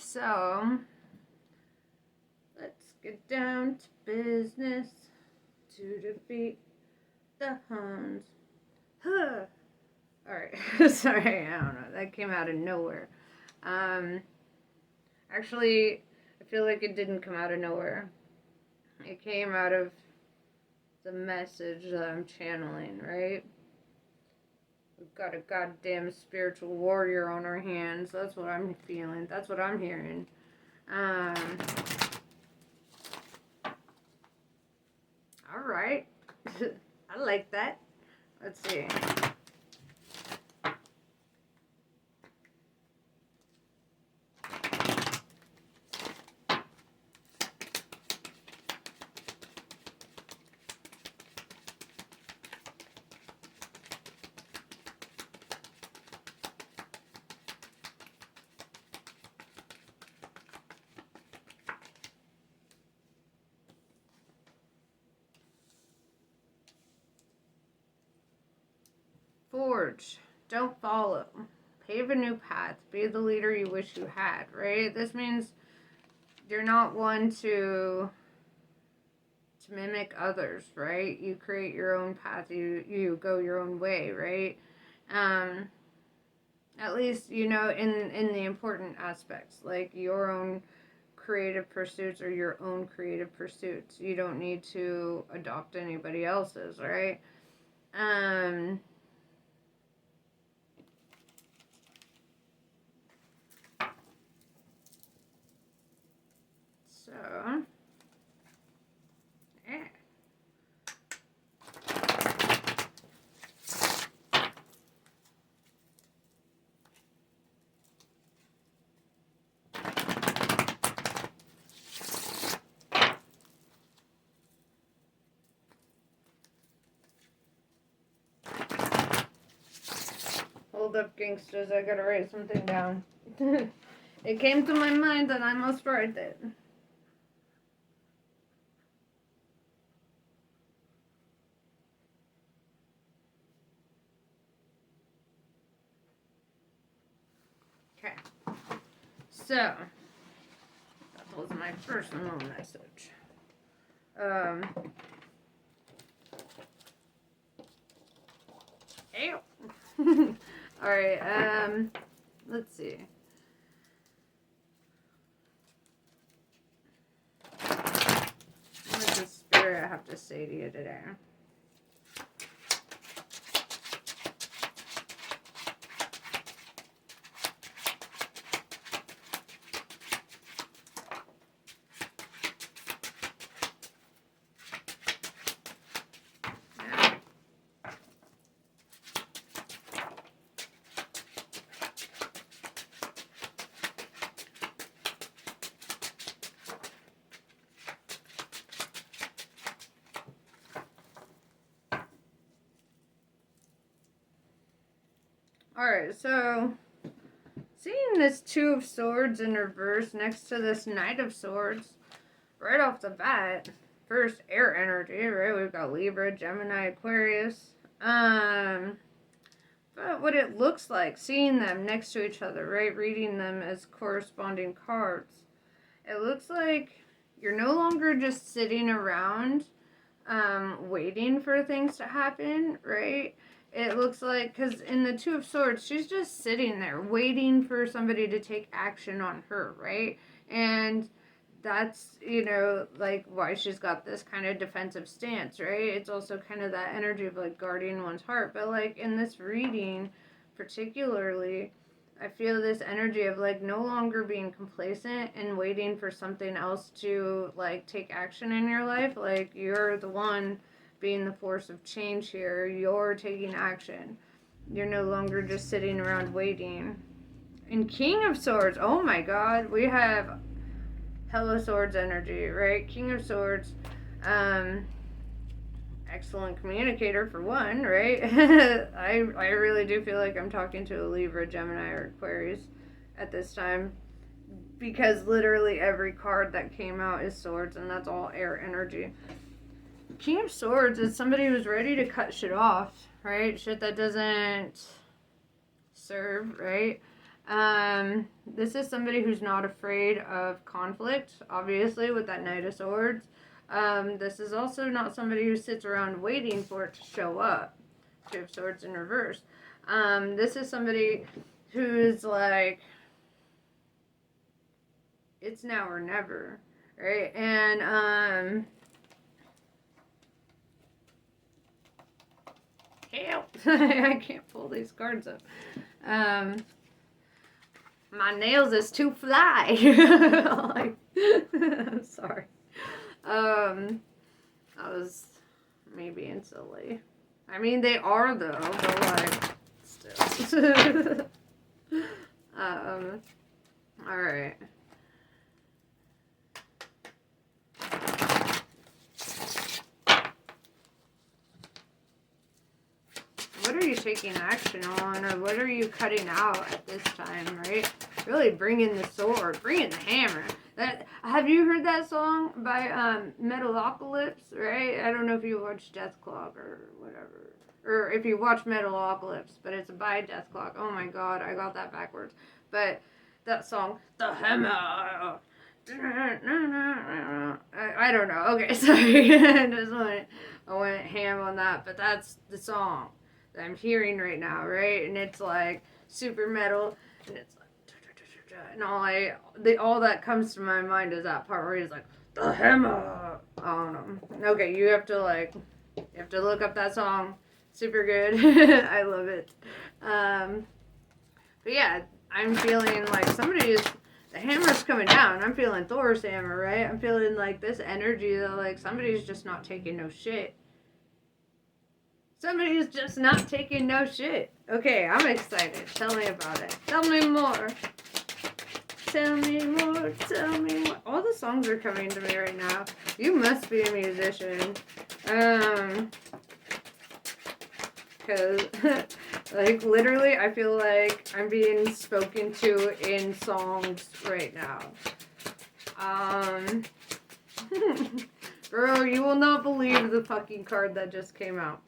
So, let's get down to business to defeat the Huns. Huh. Alright, sorry, I don't know. That came out of nowhere. Um, Actually, I feel like it didn't come out of nowhere. It came out of the message that I'm channeling, right? We've got a goddamn spiritual warrior on our hands. That's what I'm feeling. That's what I'm hearing. Alright. I like that. Let's see. Forge. Don't follow. Pave a new path. Be the leader you wish you had, right? This means you're not one to mimic others, right? You create your own path. You go your own way, right? At least in the important aspects, like your own creative pursuits or your own creative pursuits. You don't need to adopt anybody else's, right? So, yeah. Hold up, gangsters. I gotta write something down. It came to my mind and I must write it. Okay. So, that was my personal message. Ew. Alright, let's see. What does the spirit have to say to you today? Alright, so seeing this Two of Swords in reverse next to this Knight of Swords, right off the bat, first air energy, right? We've got Libra, Gemini, Aquarius. But what it looks like, seeing them next to each other, right? Reading them as corresponding cards. It looks like you're no longer just sitting around waiting for things to happen, right? It looks like, because in the Two of Swords, she's just sitting there waiting for somebody to take action on her, right? And that's, like why she's got this kind of defensive stance, right? It's also kind of that energy of like guarding one's heart. But like in this reading, particularly, I feel this energy of like no longer being complacent and waiting for something else to like take action in your life. Like you're the one being the force of change here. You're taking action. You're no longer just sitting around waiting. And King of Swords, oh my god, we have Hella Swords energy, right? King of Swords, excellent communicator for one, right? I really do feel like I'm talking to a Libra, Gemini, or Aquarius at this time, because literally every card that came out is swords, and that's all air energy. King of Swords is somebody who's ready to cut shit off, right? Shit that doesn't serve, right? This is somebody who's not afraid of conflict, obviously, with that Knight of Swords. This is also not somebody who sits around waiting for it to show up. Two of Swords in reverse. This is somebody who's like, it's now or never, right? And, help! I can't pull these cards up. My nails is too fly. Like, I'm sorry. I was me being silly. I mean, they are though, but like, still. All right. What are you taking action on, or what are you cutting out at this time, right? Really bringing the sword, bringing the hammer. That, have you heard that song by Metalocalypse, right? I don't know if you watch Deathclock or whatever, or if you watch Metalocalypse, but it's by Deathclock. Oh my god, I got that backwards. But that song, the hammer. I don't know. Okay, sorry. I went ham on that, but that's the song that I'm hearing right now, right? And it's like super metal, and it's like, and all that comes to my mind is that part where he's like, the hammer. I don't know. Okay, you have to look up that song. Super good. I love it. But yeah, I'm feeling like the hammer's coming down. I'm feeling Thor's hammer, right? I'm feeling like this energy that like somebody's just not taking no shit. Somebody's just not taking no shit. Okay, I'm excited. Tell me about it. Tell me more. Tell me more. Tell me more. All the songs are coming to me right now. You must be a musician. Because, like, literally, I feel like I'm being spoken to in songs right now. Bro, you will not believe the fucking card that just came out.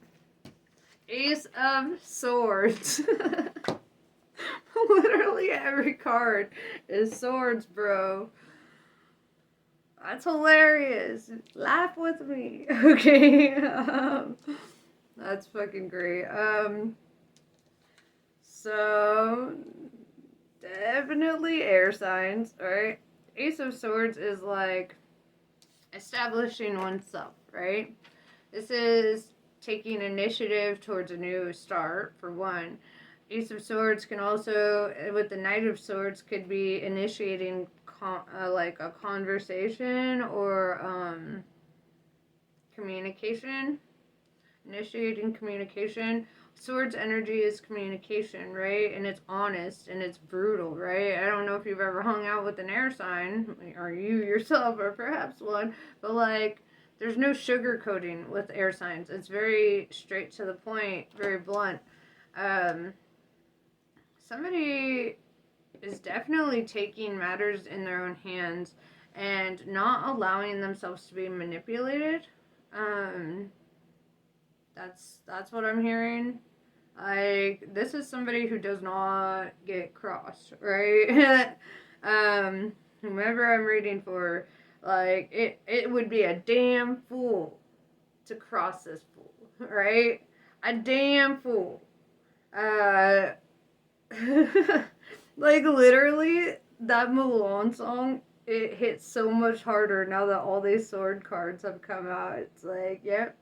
Ace of Swords. Literally every card is swords, bro. That's hilarious. Laugh with me. Okay. That's fucking great. So definitely air signs, alright? Ace of Swords is like establishing oneself, right? This is taking initiative towards a new start, for one. Ace of Swords can also, with the Knight of Swords, could be initiating like a conversation or communication. Initiating communication. Swords energy is communication, right? And it's honest and it's brutal, right? I don't know if you've ever hung out with an air sign, or you yourself, or perhaps one, but like, there's no sugarcoating with air signs. It's very straight to the point, very blunt. Somebody is definitely taking matters in their own hands and not allowing themselves to be manipulated. That's what I'm hearing. Like, this is somebody who does not get crossed, right? Whomever I'm reading for, like, it would be a damn fool to cross this fool, right? A damn fool. Like, literally, that Mulan song, it hits so much harder now that all these sword cards have come out. It's like, yep,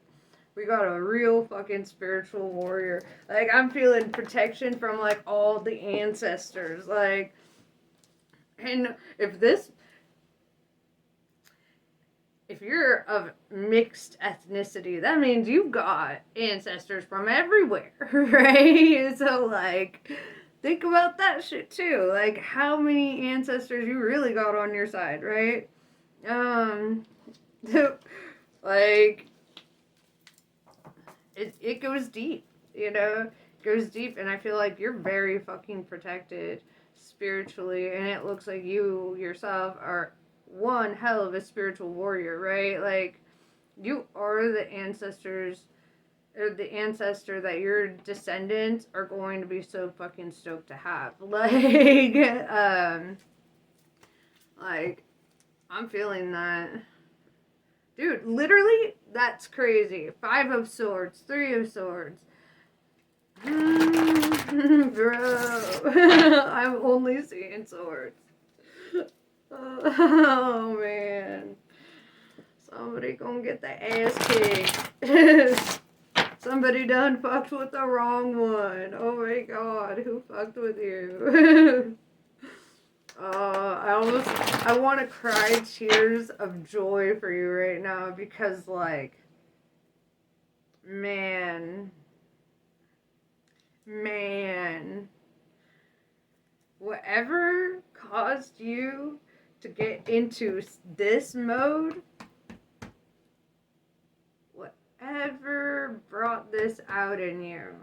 we got a real fucking spiritual warrior. Like, I'm feeling protection from, like, all the ancestors. Like, and if you're of mixed ethnicity, that means you've got ancestors from everywhere, right? So, like, think about that shit too. Like, how many ancestors you really got on your side, right? Like, it goes deep, you know? It goes deep, and I feel like you're very fucking protected spiritually, and it looks like you yourself are one hell of a spiritual warrior, right? Like, you are the ancestors or the ancestor that your descendants are going to be so fucking stoked to have. Like, I'm feeling that. Dude, literally, that's crazy. 5 of Swords, 3 of Swords. Bro, I'm only seeing swords. Oh, man. Somebody gonna get the ass kicked. Somebody done fucked with the wrong one. Oh my god, who fucked with you? I want to cry tears of joy for you right now because, like, man, whatever caused you to get into this mode, whatever brought this out in you,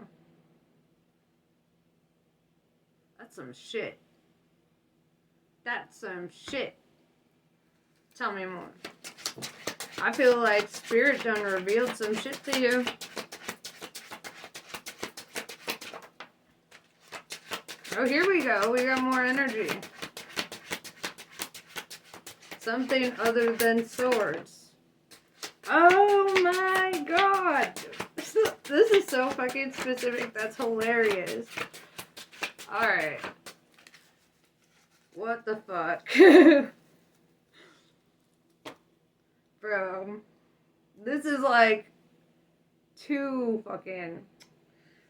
that's some shit. That's some shit. Tell me more. I feel like Spirit done revealed some shit to you. Oh, here we go. We got more energy. Something other than swords. Oh my god. This is so fucking specific. That's hilarious. Alright. What the fuck? Bro. This is like too fucking...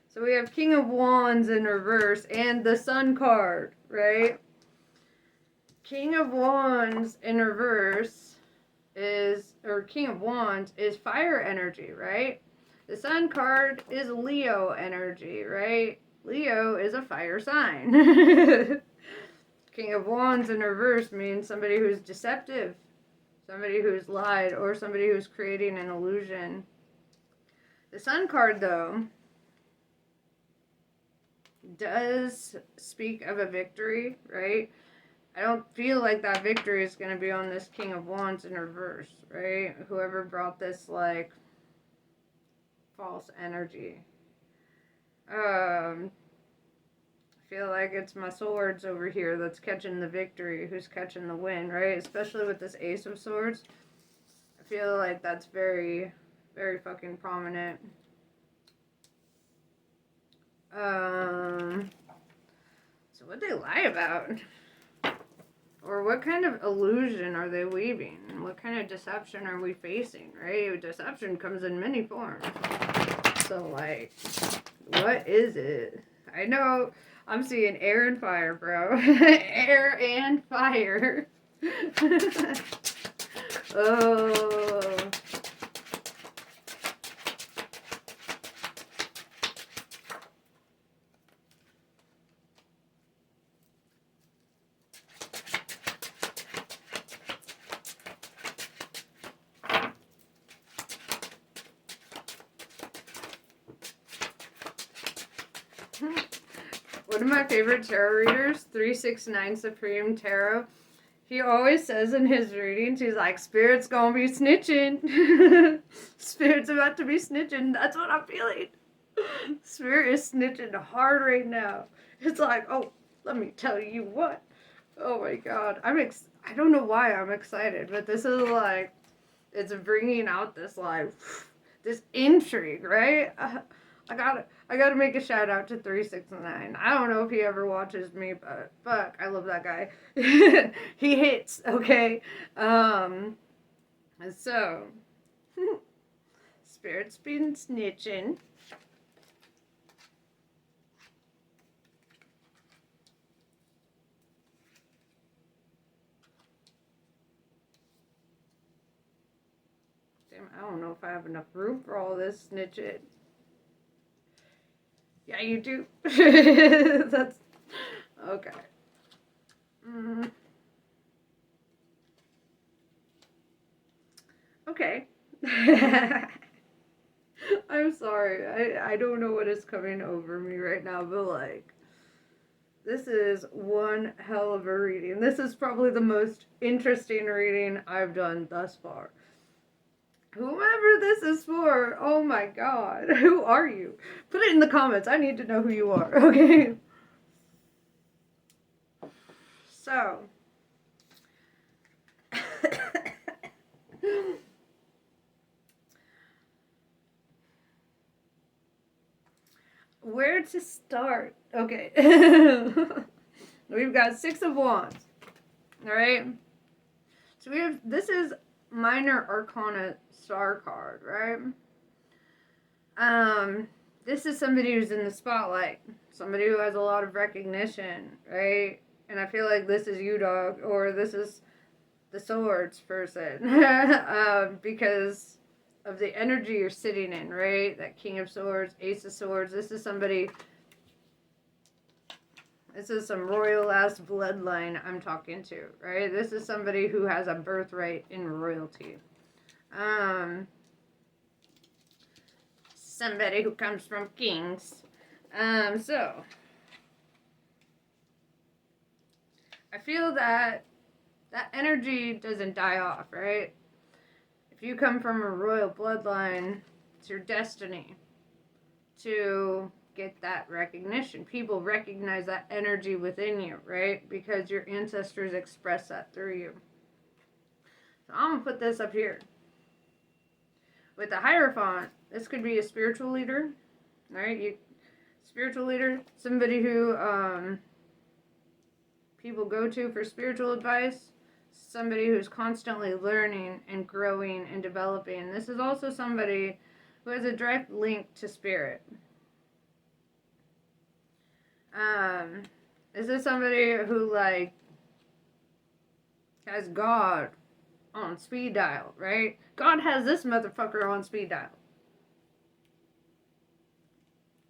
So we have King of Wands in reverse and the Sun card, right? King of Wands in reverse is, or King of Wands is fire energy, right? The Sun card is Leo energy, right? Leo is a fire sign. King of Wands in reverse means somebody who's deceptive, somebody who's lied, or somebody who's creating an illusion. The Sun card, though, does speak of a victory, right? I don't feel like that victory is going to be on this King of Wands in reverse, right? Whoever brought this, like, false energy. I feel like it's my swords over here that's catching the victory, who's catching the win, right? Especially with this Ace of Swords. I feel like that's very, very fucking prominent. So what'd they lie about? Or what kind of illusion are they weaving? What kind of deception are we facing, right? Deception comes in many forms. So, like, what is it? I know I'm seeing air and fire, bro. Air and fire. Oh. One of my favorite tarot readers, 369 Supreme Tarot, he always says in his readings, he's like, Spirit's gonna be snitching. Spirit's about to be snitching. That's what I'm feeling. Spirit is snitching hard right now. It's like, oh, let me tell you what. Oh my god. I don't know why I'm excited, but this is like, it's bringing out this, like, this intrigue, right? I gotta make a shout out to 369. I don't know if he ever watches me, but fuck, I love that guy. He hits, okay? So, Spirit's been snitching. Damn, I don't know if I have enough room for all this snitching. Yeah, you do. That's okay. Okay. I'm sorry. I don't know what is coming over me right now, but like, this is one hell of a reading. This is probably the most interesting reading I've done thus far. Whoever this is for, oh my god, who are you? Put it in the comments. I need to know who you are, okay? So, where to start? Okay. We've got Six of Wands. Alright? So we have, this is Minor Arcana Star card, right? This is somebody who's in the spotlight. Somebody who has a lot of recognition, right? And I feel like this is you, dog, or this is the swords person. Because of the energy you're sitting in, right? That King of Swords, Ace of Swords. This is somebody... This is some royal ass bloodline I'm talking to, right? This is somebody who has a birthright in royalty. Somebody who comes from kings. So I feel that that energy doesn't die off, right? If you come from a royal bloodline, it's your destiny to get that recognition. People recognize that energy within you, right? Because your ancestors express that through you. So I'm gonna put this up here. With the Hierophant, this could be a spiritual leader, right? Spiritual leader, somebody who people go to for spiritual advice, somebody who's constantly learning and growing and developing. This is also somebody who has a direct link to spirit. This is somebody who, like, has God on speed dial, right? God has this motherfucker on speed dial.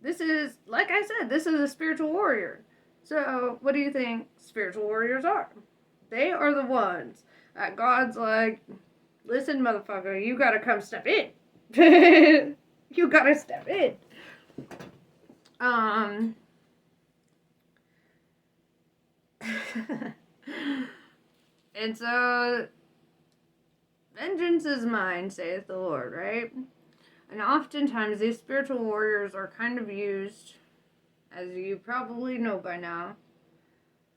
This is, like I said, this is a spiritual warrior. So, what do you think spiritual warriors are? They are the ones that God's like, listen, motherfucker, you gotta come step in. You gotta step in. And so, vengeance is mine, saith the Lord, right? And oftentimes these spiritual warriors are kind of used, as you probably know by now,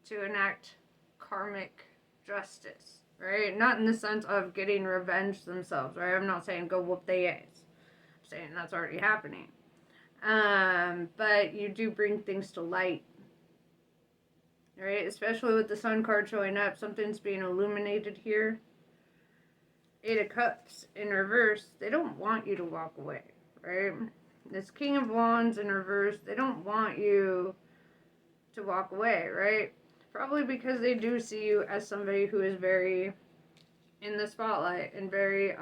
to enact karmic justice, right? Not in the sense of getting revenge themselves, right? I'm not saying go whoop their ass. I'm saying that's already happening. But you do bring things to light, right? Especially with the Sun card showing up, something's being illuminated here. Eight of Cups in reverse, they don't want you to walk away, right? This King of Wands in reverse, they don't want you to walk away, right? Probably because they do see you as somebody who is very in the spotlight and very,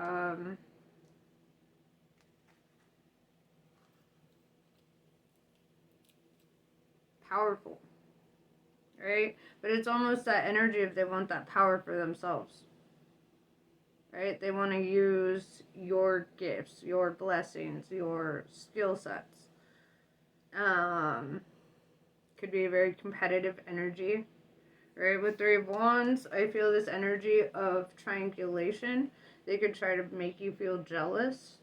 powerful, right? But it's almost that energy of they want that power for themselves, right? They want to use your gifts, your blessings, your skill sets. Could be a very competitive energy, right? With Three of Wands, I feel this energy of triangulation. They could try to make you feel jealous.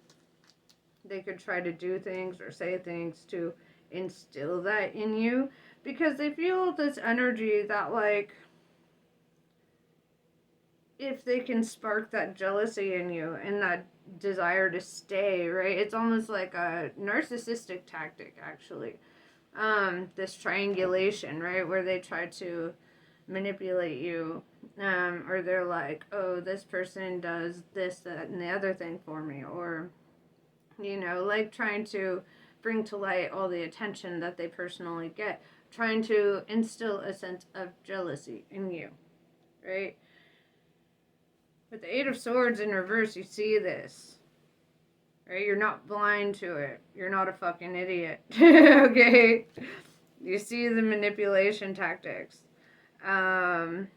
They could try to do things or say things to instill that in you, because they feel this energy that, like, if they can spark that jealousy in you and that desire to stay, right? It's almost like a narcissistic tactic, actually. This triangulation, right? Where they try to manipulate you. Or they're like, oh, this person does this, that, and the other thing for me. Or, you know, like trying to bring to light all the attention that they personally get. Trying to instill a sense of jealousy in you, right? With the Eight of Swords in reverse, you see this. Right? You're not blind to it. You're not a fucking idiot. Okay? You see the manipulation tactics. And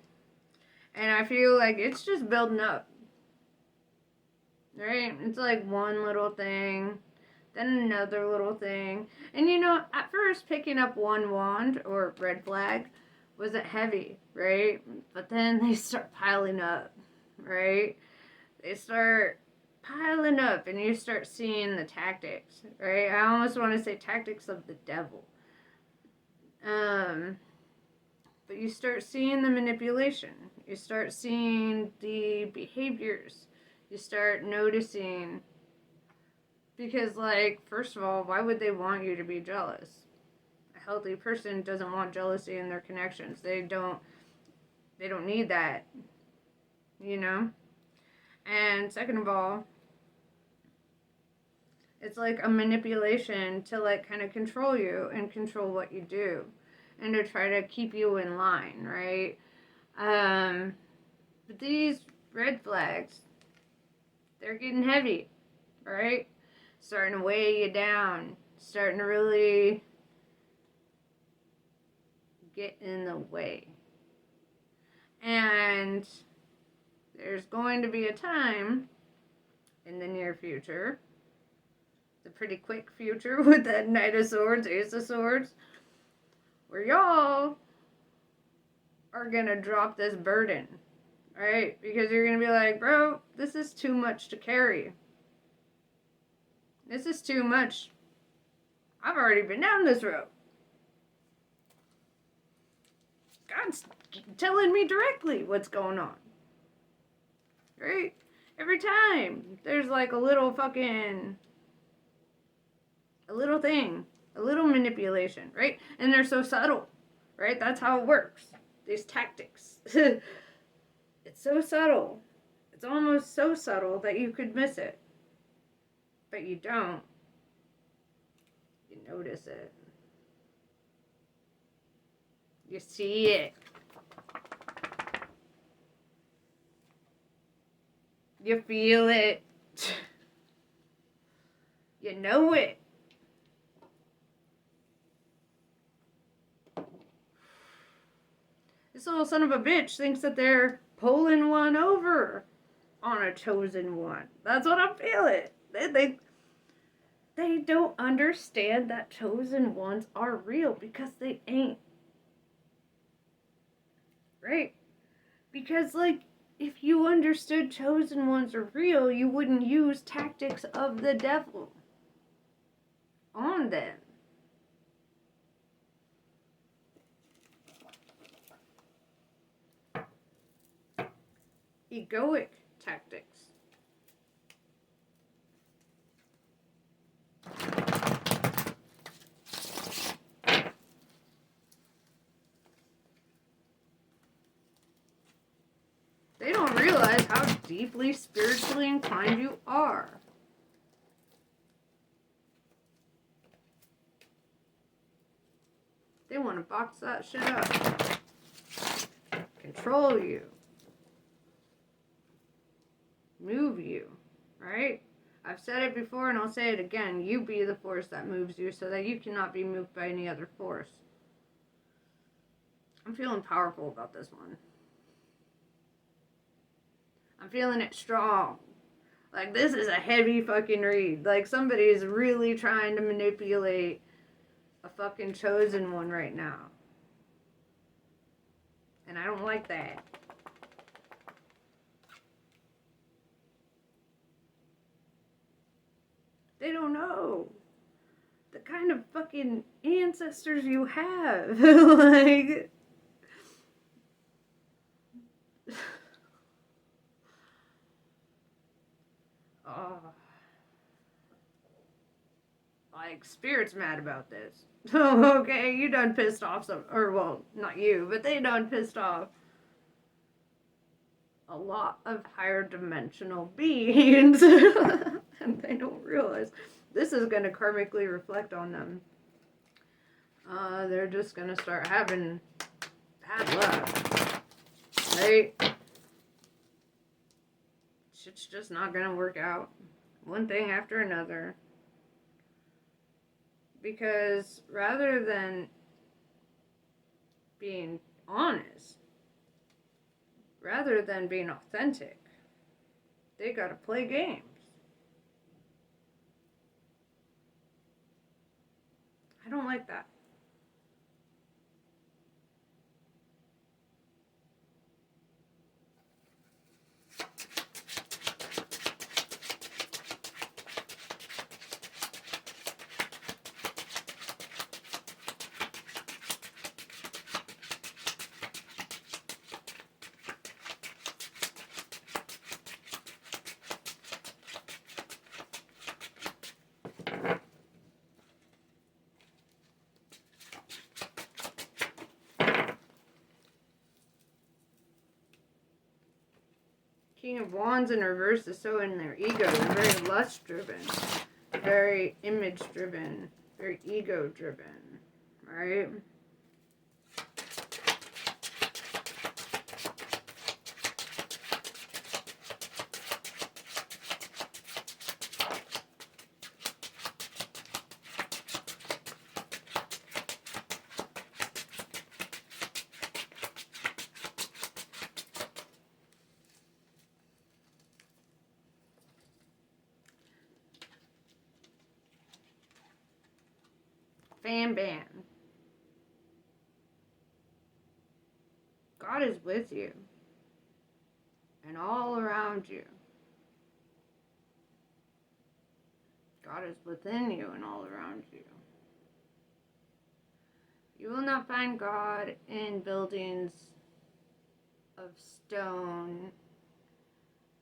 I feel like it's just building up. Right? It's like one little thing, then another little thing. And you know, at first, picking up one wand or red flag wasn't heavy, right? But then they start piling up, right? They start piling up, and you start seeing the tactics, right? I almost want to say tactics of the devil. But you start seeing the manipulation. You start seeing the behaviors. You start noticing. Because, like, first of all, why would they want you to be jealous? A healthy person doesn't want jealousy in their connections. They don't need that, you know? And second of all, it's like a manipulation to, like, kind of control you and control what you do and to try to keep you in line, right? But these red flags, they're getting heavy, right? Starting to weigh you down, starting to really get in the way. And there's going to be a time in the near future, the pretty quick future with that Knight of Swords, Ace of Swords, where y'all are going to drop this burden, right? Because you're going to be like, bro, this is too much to carry. This is too much. I've already been down this road. God's telling me directly what's going on. Right? Every time there's like a little thing, a little manipulation, right? And they're so subtle, right? That's how it works. These tactics. It's so subtle. It's almost so subtle that you could miss it. But you don't. You notice it. You see it. You feel it. You know it. This little son of a bitch thinks that they're pulling one over on a chosen one. That's what I'm feeling. They don't understand that chosen ones are real because they ain't. Right? Because, like, if you understood chosen ones are real, you wouldn't use tactics of the devil on them. Egoic tactics. They don't realize how deeply spiritually inclined you are. They want to box that shit up. Control you. Move you. Right? I've said it before and I'll say it again. You be the force that moves you so that you cannot be moved by any other force. I'm feeling powerful about this one. I'm feeling it strong. Like, this is a heavy fucking read. Like, somebody's really trying to manipulate a fucking chosen one right now. And I don't like that. They don't know the kind of fucking ancestors you have. Like... Oh. Like, Spirit's mad about this. Oh, okay, you done pissed off some, or well, not you, but they done pissed off a lot of higher dimensional beings. And they don't realize this is going to karmically reflect on them. They're just going to start having bad luck. Right? Shit's just not going to work out. One thing after another. Because rather than being honest, rather than being authentic, they gotta play games. I don't like that. King of Wands in reverse is so in their ego. They're very lust-driven, very image-driven, very ego-driven, right? Fan Ban. God is with you and all around you. God is within you and all around you. You will not find God in buildings of stone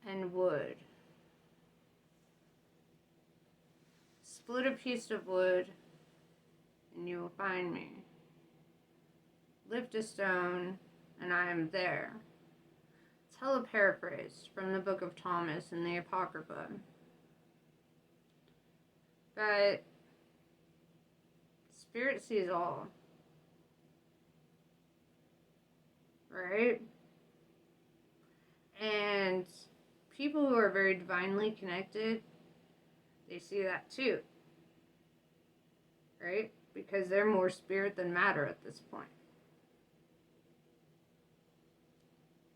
and wood. Split a piece of wood and you will find me. Lift a stone, and I am there. It's hella paraphrased from the Book of Thomas in the Apocrypha. But Spirit sees all. Right? And people who are very divinely connected, they see that too. Right? Because they're more spirit than matter at this point.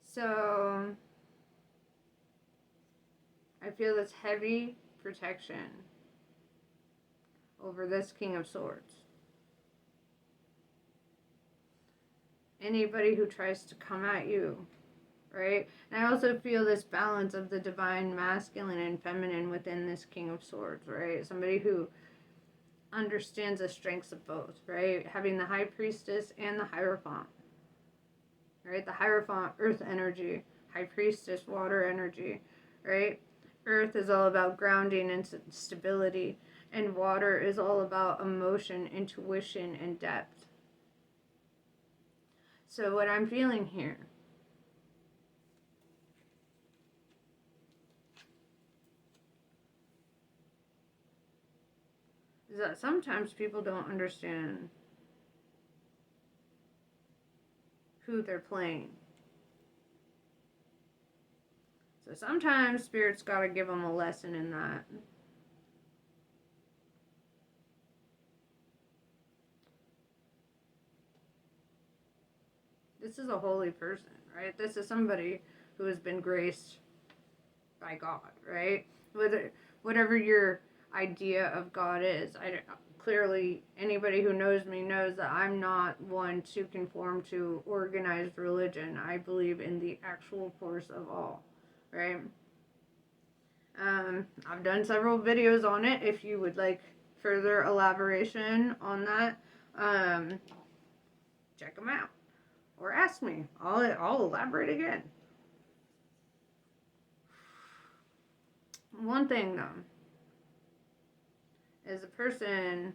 So, I feel this heavy protection over this King of Swords. Anybody who tries to come at you, right? And I also feel this balance of the divine masculine and feminine within this King of Swords, right? Somebody who understands the strengths of both, right? Having the High Priestess and the Hierophant, right? The Hierophant, earth energy, High Priestess, water energy, right? Earth is all about grounding and stability, and water is all about emotion, intuition, and depth. So what I'm feeling here is that sometimes people don't understand who they're playing. So sometimes Spirit's got to give them a lesson in that. This is a holy person, right? This is somebody who has been graced by God, right? Whatever your idea of God is, clearly anybody who knows me knows that I'm not one to conform to organized religion. I believe in the actual force of all, right? I've done several videos on it. If you would like further elaboration on that, check them out or ask me. I'll elaborate again. One thing though is the person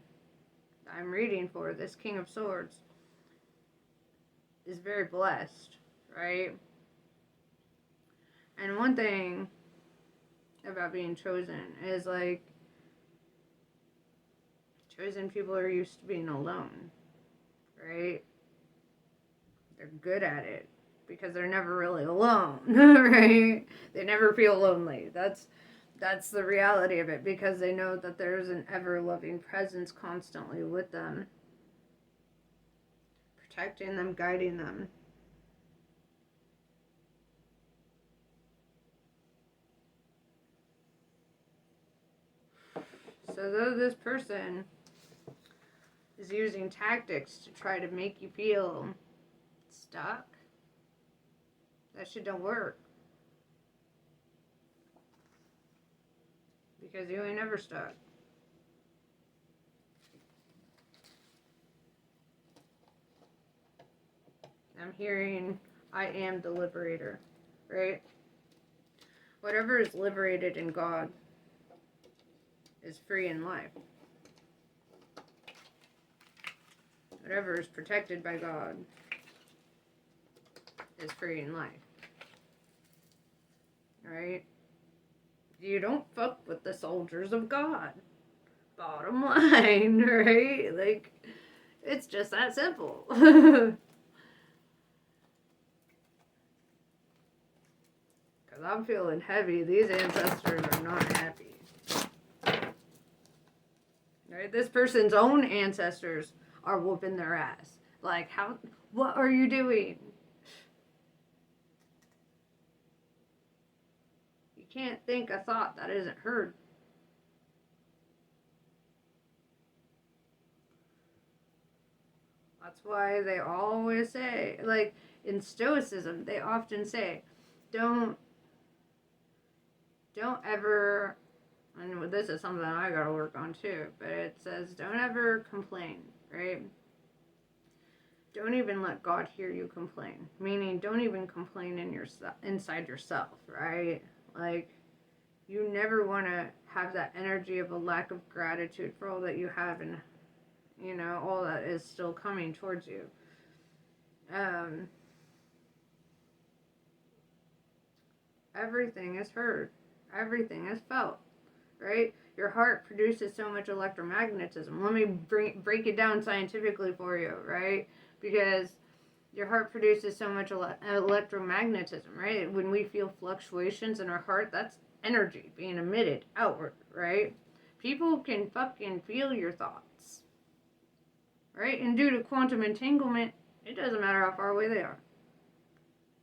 I'm reading for, this King of Swords, is very blessed, right? And one thing about being chosen is like, chosen people are used to being alone, right? They're good at it because they're never really alone, right? They never feel lonely. That's the reality of it, because they know that there's an ever-loving presence constantly with them, protecting them, guiding them. So though this person is using tactics to try to make you feel stuck, that shit don't work. Because you ain't never stuck. I'm hearing, I am the liberator, right? Whatever is liberated in God is free in life. Whatever is protected by God is free in life. You don't fuck with the soldiers of God. Bottom line, right? Like, it's just that simple. Because I'm feeling heavy. These ancestors are not happy. Right? This person's own ancestors are whooping their ass. Like, how? What are you doing? You can't think a thought that isn't heard. That's why they always say, like, in Stoicism, they often say, don't ever, and this is something I gotta work on too, but it says, don't ever complain, right? Don't even let God hear you complain. Meaning, don't even complain inside yourself, right? Like, you never want to have that energy of a lack of gratitude for all that you have and, all that is still coming towards you. Everything is heard. Everything is felt, right? Your heart produces so much electromagnetism. Let me break it down scientifically for you, right? Because your heart produces so much electromagnetism, right? When we feel fluctuations in our heart, that's energy being emitted outward, right? People can fucking feel your thoughts, right? And due to quantum entanglement, it doesn't matter how far away they are.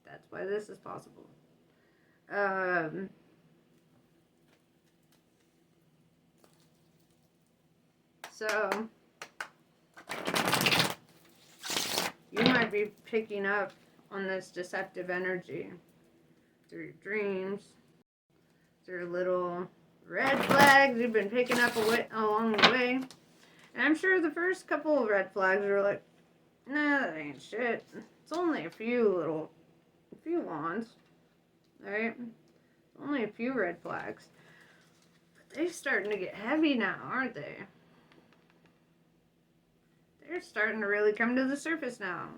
That's why this is possible. So you might be picking up on this deceptive energy through your dreams, through little red flags you've been picking up along the way. And I'm sure the first couple of red flags are like, nah, that ain't shit. It's only a few wands, right? Only a few red flags. But they're starting to get heavy now, aren't they? They're starting to really come to the surface now.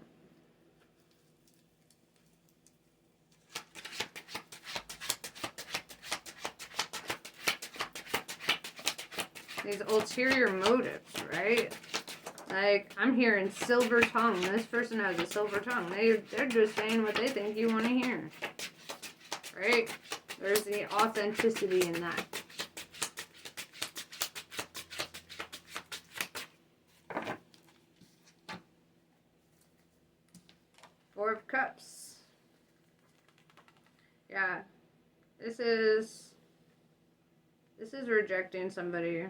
These ulterior motives, right? Like, I'm hearing silver tongue. This person has a silver tongue. They're just saying what they think you want to hear. Right? There's the authenticity in that. Four of Cups. Yeah. This is rejecting somebody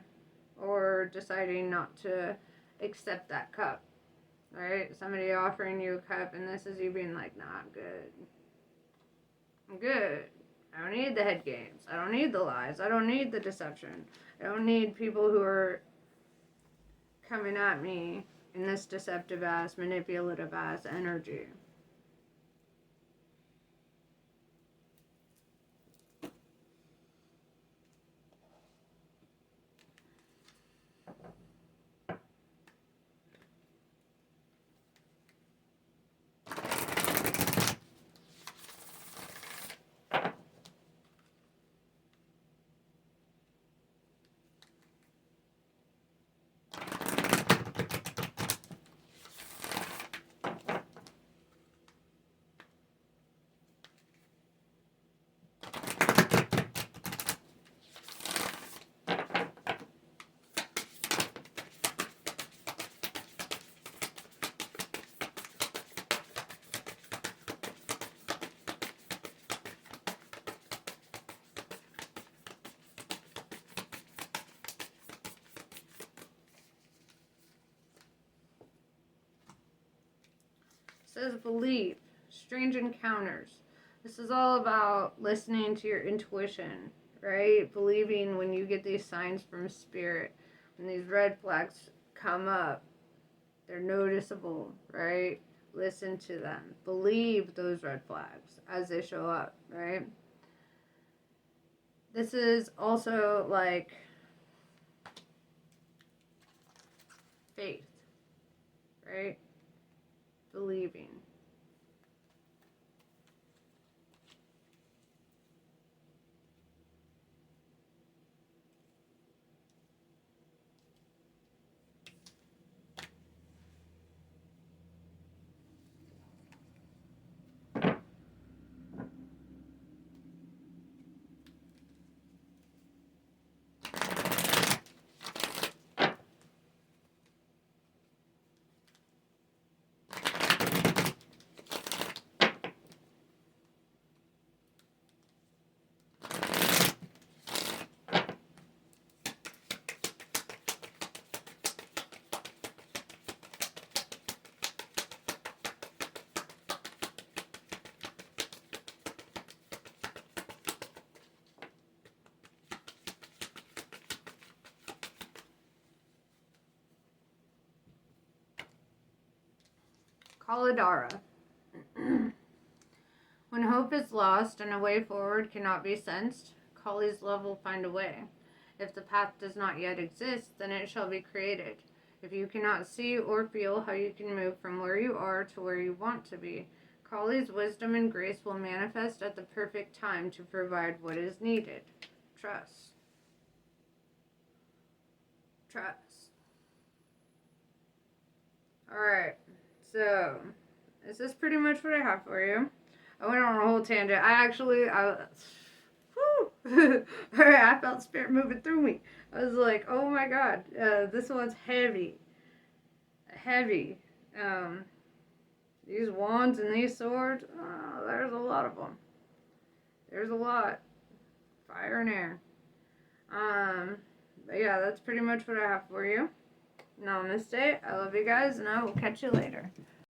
or deciding not to accept that cup. Right? Somebody offering you a cup and this is you being like, nah, I'm good. I'm good. I don't need the head games. I don't need the lies. I don't need the deception. I don't need people who are coming at me in this deceptive ass, manipulative ass energy. It says believe. Strange encounters. This is all about listening to your intuition, right? Believing when you get these signs from spirit. When these red flags come up, they're noticeable, right? Listen to them. Believe those red flags as they show up, right? This is also like faith, right? Believing. Kaladara. When hope is lost and a way forward cannot be sensed, Kali's love will find a way. If the path does not yet exist, then it shall be created. If you cannot see or feel how you can move from where you are to where you want to be, Kali's wisdom and grace will manifest at the perfect time to provide what is needed. Trust. Trust. Alright, so this is pretty much what I have for you. I went on a whole tangent. Alright, I felt spirit moving through me. I was like, oh my god, this one's heavy. Heavy. These wands and these swords, there's a lot of them. There's a lot. Fire and air. But yeah, that's pretty much what I have for you. Namaste. I love you guys, and I will catch you later.